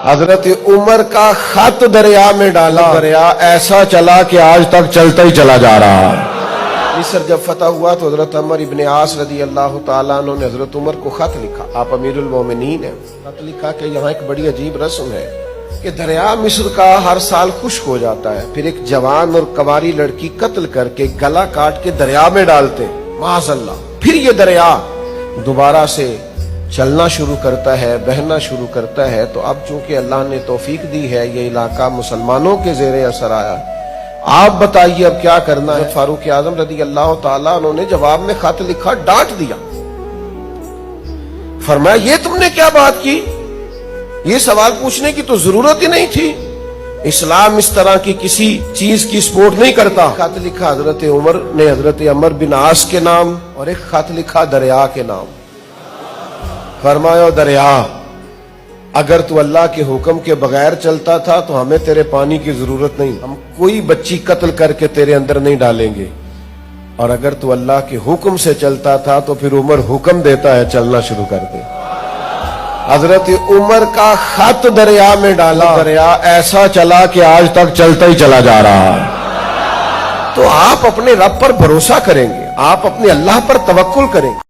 حضرت عمر کا خط دریا میں ڈالا، دریا ایسا چلا کہ آج تک چلتا ہی چلا جا رہا ہے۔ مصر جب فتح ہوا تو حضرت عمر ابن عاص رضی اللہ تعالیٰ عنہ نے حضرت عمر کو خط لکھا، آپ امیر المومنین ہیں، خط لکھا کہ یہاں ایک بڑی عجیب رسم ہے کہ دریا مصر کا ہر سال خشک ہو جاتا ہے، پھر ایک جوان اور کنواری لڑکی قتل کر کے گلا کاٹ کے دریا میں ڈالتے ہیں، معاذ اللہ، پھر یہ دریا دوبارہ سے چلنا شروع کرتا ہے، بہنا شروع کرتا ہے۔ تو اب چونکہ اللہ نے توفیق دی ہے، یہ علاقہ مسلمانوں کے زیر اثر آیا، آپ بتائیے اب کیا کرنا ہے؟ فاروق اعظم رضی اللہ تعالیٰ انہوں نے جواب میں خط لکھا، ڈانٹ دیا، فرمایا یہ تم نے کیا بات کی، یہ سوال پوچھنے کی تو ضرورت ہی نہیں تھی، اسلام اس طرح کی کسی چیز کی سپورٹ نہیں کرتا۔ خط لکھا حضرت عمر نے حضرت عمر بن عاص کے نام، اور ایک خط لکھا دریا کے نام، فرمایا دریا اگر تو اللہ کے حکم کے بغیر چلتا تھا تو ہمیں تیرے پانی کی ضرورت نہیں، ہم کوئی بچی قتل کر کے تیرے اندر نہیں ڈالیں گے، اور اگر تو اللہ کے حکم سے چلتا تھا تو پھر عمر حکم دیتا ہے چلنا شروع کر دے۔ حضرت عمر کا خط دریا میں ڈالا، دریا ایسا چلا کہ آج تک چلتا ہی چلا جا رہا ہے۔ تو آپ اپنے رب پر بھروسہ کریں گے، آپ اپنے اللہ پر توکل کریں گے۔